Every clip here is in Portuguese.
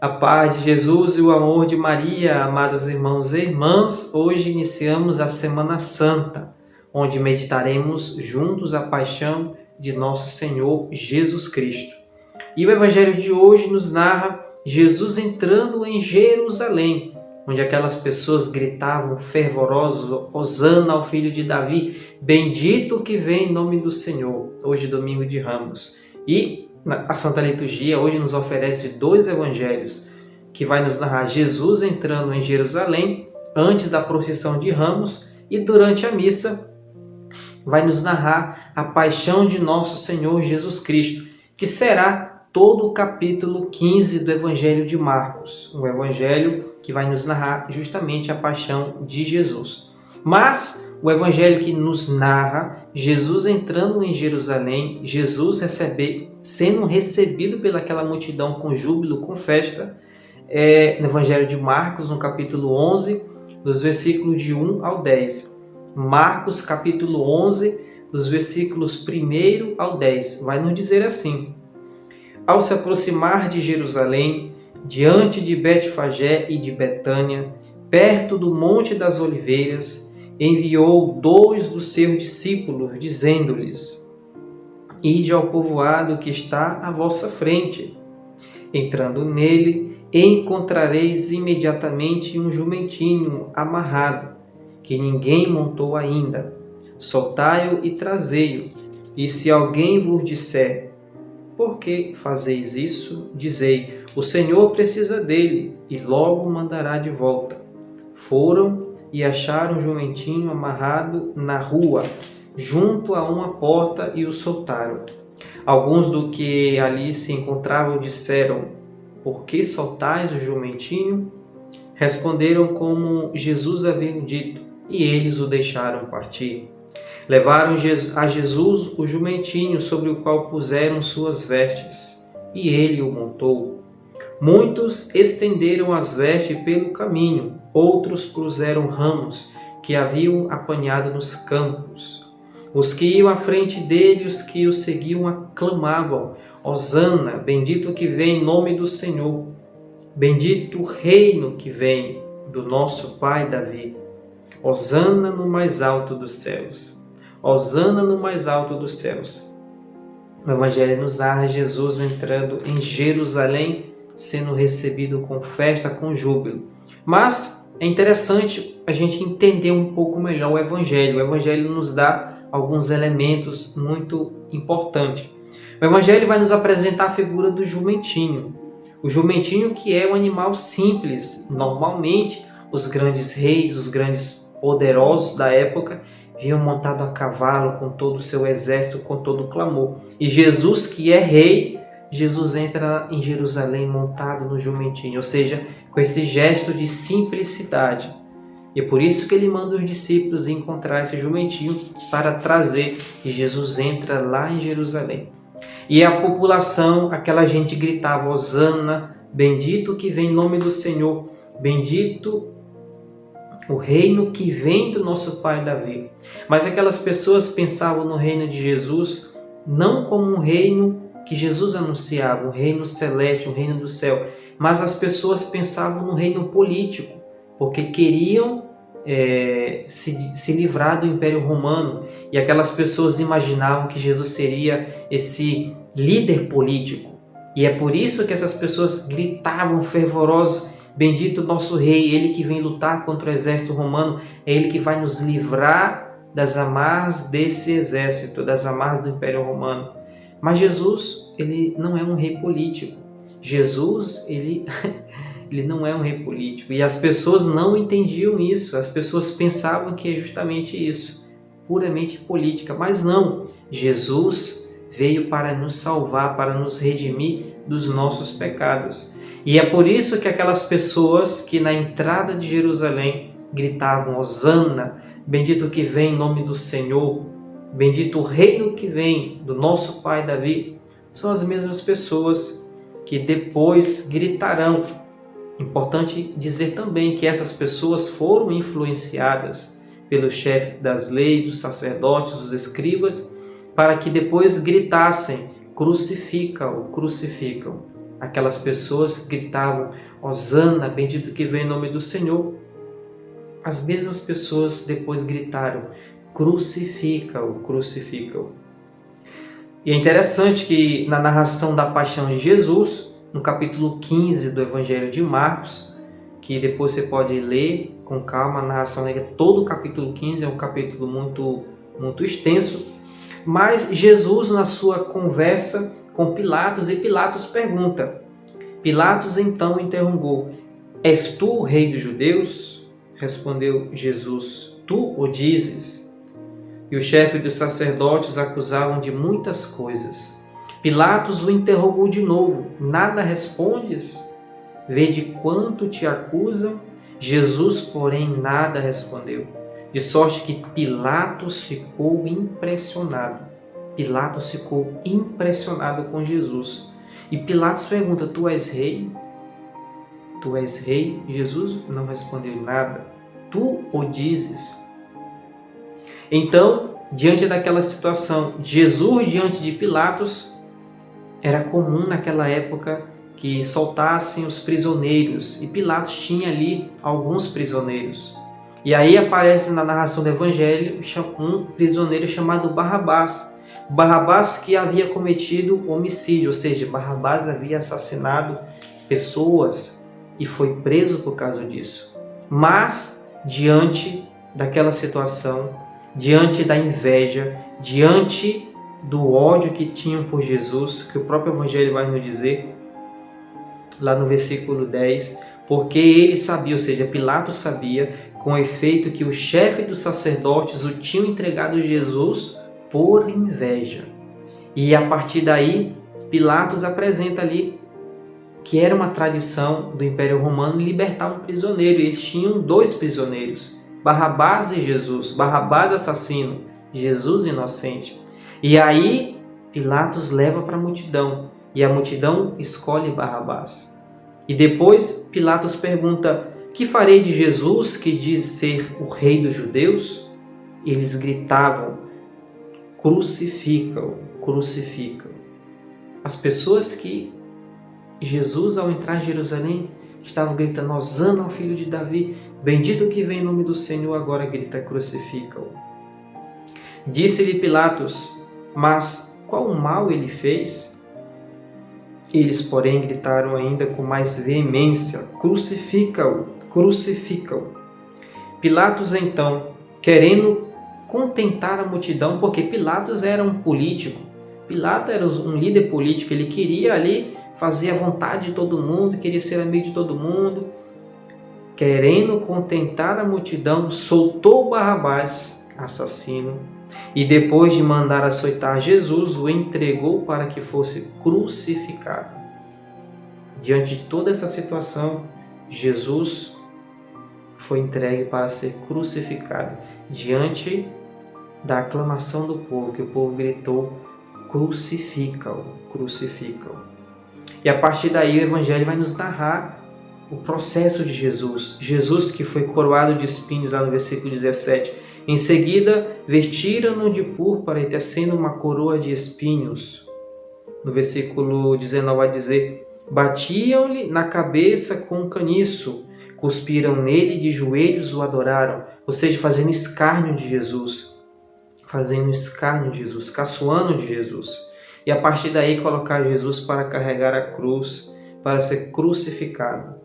A paz de Jesus e o amor de Maria, amados irmãos e irmãs, hoje iniciamos a Semana Santa, onde meditaremos juntos a paixão de nosso Senhor Jesus Cristo. E o Evangelho de hoje nos narra Jesus entrando em Jerusalém, onde aquelas pessoas gritavam fervorosos, hosana ao filho de Davi, bendito que vem em nome do Senhor, hoje domingo de Ramos. E a Santa Liturgia hoje nos oferece dois evangelhos, que vai nos narrar Jesus entrando em Jerusalém antes da procissão de Ramos e durante a missa vai nos narrar a paixão de nosso Senhor Jesus Cristo, que será todo o capítulo 15 do Evangelho de Marcos, um evangelho que vai nos narrar justamente a paixão de Jesus. Mas o evangelho que nos narra Jesus entrando em Jerusalém, Jesus sendo recebido pelaquela multidão com júbilo, com festa, no Evangelho de Marcos, no capítulo 11, dos versículos de 1 ao 10. Marcos, capítulo 11, dos versículos 1 ao 10, vai nos dizer assim: Ao se aproximar de Jerusalém, diante de Betfagé e de Betânia, perto do Monte das Oliveiras, enviou 2 dos seus discípulos, dizendo-lhes: Ide ao povoado que está à vossa frente. Entrando nele, encontrareis imediatamente um jumentinho amarrado, que ninguém montou ainda. Soltai-o e trazei-o. E se alguém vos disser: Por que fazeis isso? Dizei: O Senhor precisa dele, e logo o mandará de volta. Foram e acharam o jumentinho amarrado na rua, junto a uma porta, e o soltaram. Alguns do que ali se encontravam disseram: Por que soltais o jumentinho? Responderam como Jesus havia dito, e eles o deixaram partir. Levaram a Jesus o jumentinho, sobre o qual puseram suas vestes, e ele o montou. Muitos estenderam as vestes pelo caminho, outros puseram ramos que haviam apanhado nos campos. Os que iam à frente dele, os que o seguiam, aclamavam: Hosana, bendito que vem em nome do Senhor. Bendito o reino que vem do nosso pai Davi. Hosana no mais alto dos céus. Hosana no mais alto dos céus. O Evangelho nos narra Jesus entrando em Jerusalém, sendo recebido com festa, com júbilo. Mas é interessante a gente entender um pouco melhor o Evangelho. O Evangelho nos dá alguns elementos muito importantes. O Evangelho vai nos apresentar a figura do jumentinho. O jumentinho, que é um animal simples. Normalmente, os grandes reis, os grandes poderosos da época, vinham montado a cavalo com todo o seu exército, com todo o clamor. E Jesus, que é rei, Jesus entra em Jerusalém montado no jumentinho, ou seja, com esse gesto de simplicidade. E é por isso que ele manda os discípulos encontrar esse jumentinho para trazer. E Jesus entra lá em Jerusalém. E a população, aquela gente gritava: Hosana, bendito que vem em nome do Senhor, bendito o reino que vem do nosso pai Davi. Mas aquelas pessoas pensavam no reino de Jesus não como um reino que Jesus anunciava, um reino celeste, um reino do céu, mas as pessoas pensavam no reino político, porque queriam se livrar do Império Romano, e aquelas pessoas imaginavam que Jesus seria esse líder político. E é por isso que essas pessoas gritavam fervorosos: Bendito nosso rei, ele que vem lutar contra o exército romano, é ele que vai nos livrar das amarras desse exército, das amarras do Império Romano. Mas Jesus, ele não é um rei político. Jesus, ele não é um rei político. E as pessoas não entendiam isso. As pessoas pensavam que é justamente isso, puramente política. Mas não, Jesus veio para nos salvar, para nos redimir dos nossos pecados. E é por isso que aquelas pessoas que na entrada de Jerusalém gritavam: Hosana, bendito que vem em nome do Senhor, bendito o reino que vem do nosso pai Davi, são as mesmas pessoas que depois gritarão. Importante dizer também que essas pessoas foram influenciadas pelo chefe das leis, os sacerdotes, os escribas, para que depois gritassem: crucifica-o, crucificam. aquelas pessoas que gritavam: Hosana, bendito que vem em nome do Senhor. As mesmas pessoas depois gritaram: crucifica-o, crucifica-o. E é interessante que na narração da paixão de Jesus, no capítulo 15 do Evangelho de Marcos, que depois você pode ler com calma, a narração é todo o capítulo 15, é um capítulo muito extenso, mas Jesus, na sua conversa com Pilatos, e Pilatos pergunta, Pilatos então interrogou: és tu o rei dos judeus? Respondeu Jesus: tu o dizes. E o chefe dos sacerdotes acusavam de muitas coisas. Pilatos o interrogou de novo: nada respondes? Vede quanto te acusam. Jesus, porém, nada respondeu. De sorte que Pilatos ficou impressionado. Pilatos ficou impressionado com Jesus. E Pilatos pergunta: tu és rei? Tu és rei? Jesus não respondeu nada. Tu o dizes. Então, diante daquela situação, Jesus diante de Pilatos, era comum naquela época que soltassem os prisioneiros, e Pilatos tinha ali alguns prisioneiros. E aí aparece na narração do Evangelho um prisioneiro chamado Barrabás. Barrabás que havia cometido homicídio, ou seja, Barrabás havia assassinado pessoas e foi preso por causa disso. Mas, diante daquela situação, diante da inveja, diante do ódio que tinham por Jesus, que o próprio Evangelho vai nos dizer, lá no versículo 10, porque ele sabia, ou seja, Pilatos sabia, com efeito que o chefe dos sacerdotes o tinham entregado Jesus por inveja. E a partir daí, Pilatos apresenta ali que era uma tradição do Império Romano libertar um prisioneiro. Eles tinham 2 prisioneiros, Barrabás e Jesus. Barrabás assassino, Jesus inocente. E aí Pilatos leva para a multidão, e a multidão escolhe Barrabás. E depois Pilatos pergunta: que farei de Jesus que diz ser o rei dos judeus? E eles gritavam: crucifica-o, crucifica-o. As pessoas que Jesus, ao entrar em Jerusalém, estavam gritando: Hosana ao filho de Davi, bendito que vem em nome do Senhor, agora grita: crucifica-o. Disse-lhe Pilatos: mas qual mal ele fez? Eles, porém, gritaram ainda com mais veemência: crucifica-o, crucifica-o. Pilatos, então, querendo contentar a multidão, porque Pilatos era um político, Pilatos era um líder político, ele queria ali fazer a vontade de todo mundo, queria ser amigo de todo mundo. Querendo contentar a multidão, soltou Barrabás, assassino, e depois de mandar açoitar Jesus, o entregou para que fosse crucificado. Diante de toda essa situação, Jesus foi entregue para ser crucificado. Diante da aclamação do povo, que o povo gritou: crucifica-o, crucifica-o. E a partir daí o Evangelho vai nos narrar o processo de Jesus. Jesus que foi coroado de espinhos, lá no versículo 17. Em seguida, vestiram-no de púrpura e tecendo uma coroa de espinhos. No versículo 19 vai dizer: batiam-lhe na cabeça com um caniço, cuspiram nele, de joelhos o adoraram. Ou seja, fazendo escárnio de Jesus. Fazendo escárnio de Jesus, caçoando de Jesus. E a partir daí colocar Jesus para carregar a cruz, para ser crucificado.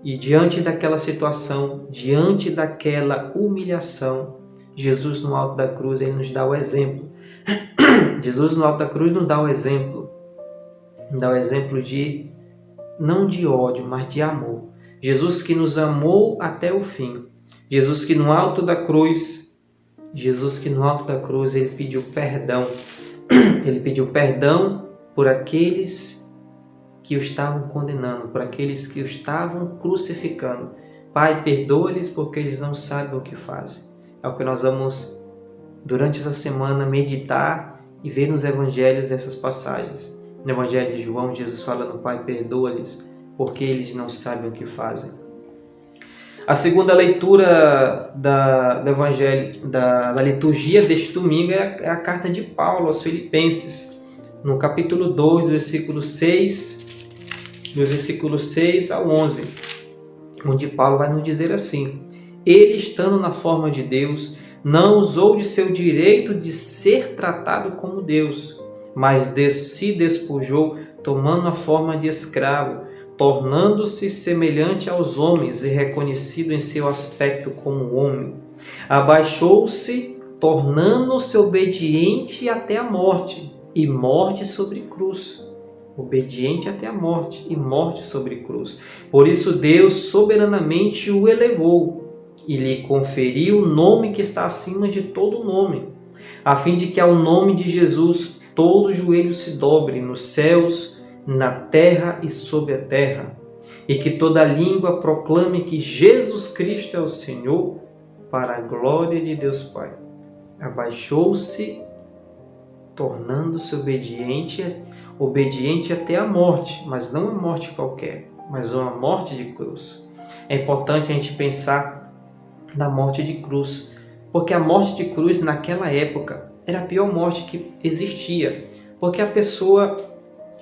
E diante daquela situação, diante daquela humilhação, Jesus no alto da cruz, ele nos dá o exemplo. Jesus no alto da cruz nos dá o exemplo. Nos dá o exemplo de, não de ódio, mas de amor. Jesus que nos amou até o fim. Jesus que no alto da cruz, ele pediu perdão. Ele pediu perdão por aqueles que o estavam condenando, por aqueles que o estavam crucificando. Pai, perdoa-lhes porque eles não sabem o que fazem. É o que nós vamos, durante essa semana, meditar e ver nos evangelhos dessas passagens. No Evangelho de João, Jesus fala no Pai, perdoa-lhes porque eles não sabem o que fazem. A segunda leitura do Evangelho, da liturgia deste domingo, é a carta de Paulo aos Filipenses, no capítulo 2, versículos 6 do versículo 6 ao 11, onde Paulo vai nos dizer assim: ele, estando na forma de Deus, não usou de seu direito de ser tratado como Deus, mas se despojou, tomando a forma de escravo, tornando-se semelhante aos homens e reconhecido em seu aspecto como homem. Abaixou-se, tornando-se obediente até a morte, e morte sobre cruz. Obediente até a morte, e morte sobre cruz. Por isso Deus soberanamente o elevou e lhe conferiu o nome que está acima de todo nome, a fim de que ao nome de Jesus todo joelho se dobre nos céus, na terra e sob a terra, e que toda língua proclame que Jesus Cristo é o Senhor, para a glória de Deus Pai. Abaixou-se, tornando-se obediente até a morte, mas não uma morte qualquer, mas uma morte de cruz. É importante a gente pensar na morte de cruz, porque a morte de cruz naquela época era a pior morte que existia, porque a pessoa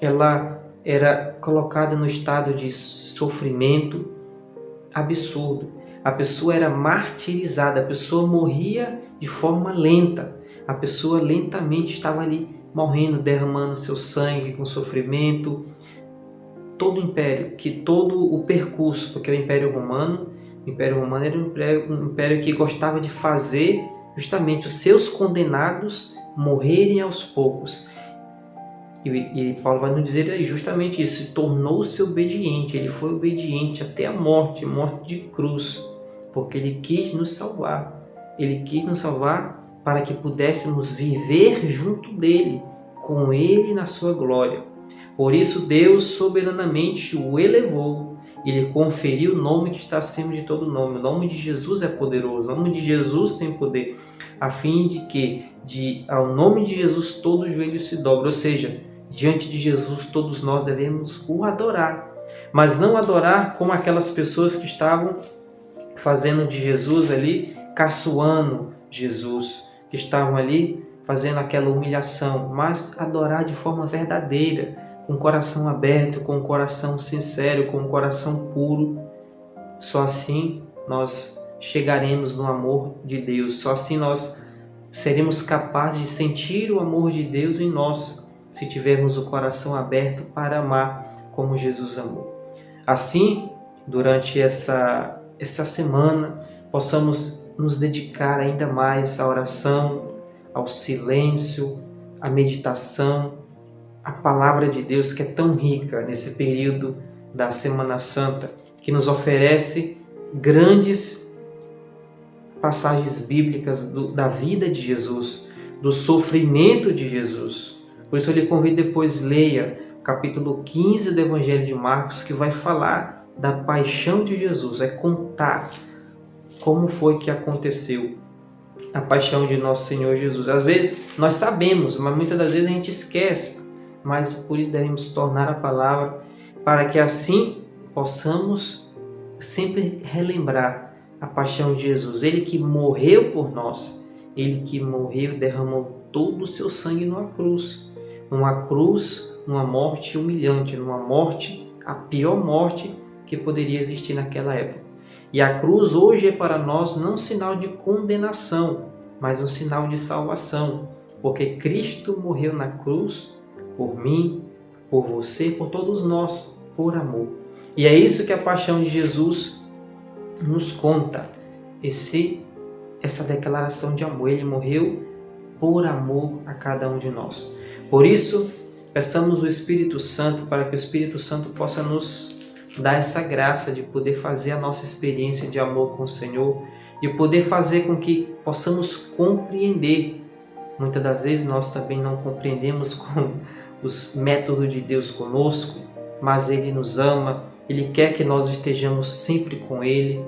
ela era colocada no estado de sofrimento absurdo. A pessoa era martirizada, a pessoa morria de forma lenta. A pessoa lentamente estava ali morrendo, derramando seu sangue com sofrimento. Todo o império, todo o percurso, porque o Império Romano era um império que gostava de fazer justamente os seus condenados morrerem aos poucos. E Paulo vai nos dizer aí justamente isso: tornou-se obediente, ele foi obediente até a morte de cruz, porque ele quis nos salvar. Ele quis nos salvar para que pudéssemos viver junto dele, com ele na sua glória. Por isso Deus soberanamente o elevou e lhe conferiu o nome que está acima de todo nome. O nome de Jesus é poderoso, o nome de Jesus tem poder, a fim de que ao nome de Jesus todo joelho se dobre, ou seja, diante de Jesus todos nós devemos o adorar, mas não adorar como aquelas pessoas que estavam fazendo de Jesus ali, caçoando Jesus, que estavam ali fazendo aquela humilhação, mas adorar de forma verdadeira, com o coração aberto, com o coração sincero, com o coração puro. Só assim nós chegaremos no amor de Deus, só assim nós seremos capazes de sentir o amor de Deus em nós, se tivermos o coração aberto para amar como Jesus amou. Assim, durante essa semana, possamos nos dedicar ainda mais à oração, ao silêncio, à meditação, à palavra de Deus que é tão rica nesse período da Semana Santa, que nos oferece grandes passagens bíblicas da vida de Jesus, do sofrimento de Jesus. Por isso eu lhe convido depois, leia o capítulo 15 do Evangelho de Marcos, que vai falar da paixão de Jesus, vai contar como foi que aconteceu a paixão de nosso Senhor Jesus. Às vezes nós sabemos, mas muitas das vezes a gente esquece, mas por isso devemos tornar a palavra, para que assim possamos sempre relembrar a paixão de Jesus. Ele que morreu por nós, ele que morreu e derramou todo o seu sangue numa cruz, numa morte humilhante, numa morte, a pior morte que poderia existir naquela época. E a cruz hoje é para nós não um sinal de condenação, mas um sinal de salvação, porque Cristo morreu na cruz por mim, por você, por todos nós, por amor. E é isso que a paixão de Jesus nos conta, essa declaração de amor. Ele morreu por amor a cada um de nós. Por isso, peçamos o Espírito Santo, para que o Espírito Santo possa nos dar essa graça de poder fazer a nossa experiência de amor com o Senhor, de poder fazer com que possamos compreender. Muitas das vezes nós também não compreendemos com os métodos de Deus conosco, mas Ele nos ama, Ele quer que nós estejamos sempre com Ele,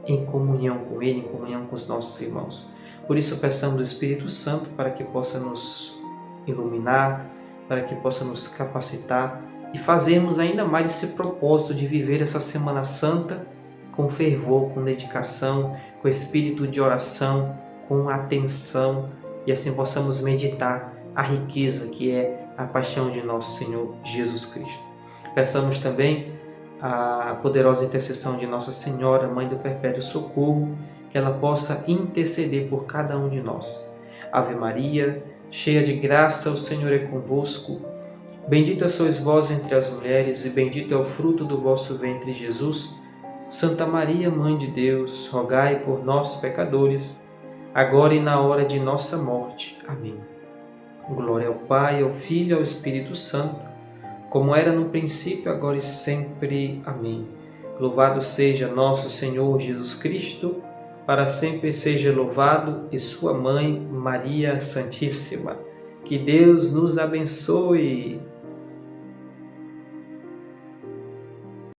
em comunhão com Ele, em comunhão com os nossos irmãos. Por isso peçamos o Espírito Santo para que possa nos iluminar, para que possa nos capacitar e fazermos ainda mais esse propósito de viver essa Semana Santa com fervor, com dedicação, com espírito de oração, com atenção, e assim possamos meditar a riqueza que é a paixão de nosso Senhor Jesus Cristo. Peçamos também a poderosa intercessão de Nossa Senhora, Mãe do Perpétuo Socorro, que ela possa interceder por cada um de nós. Ave Maria, cheia de graça, o Senhor é convosco. Bendita sois vós entre as mulheres, e bendito é o fruto do vosso ventre, Jesus. Santa Maria, Mãe de Deus, rogai por nós, pecadores, agora e na hora de nossa morte. Amém. Glória ao Pai, ao Filho e ao Espírito Santo, como era no princípio, agora e sempre. Amém. Louvado seja nosso Senhor Jesus Cristo, para sempre seja louvado, e sua Mãe, Maria Santíssima. Que Deus nos abençoe.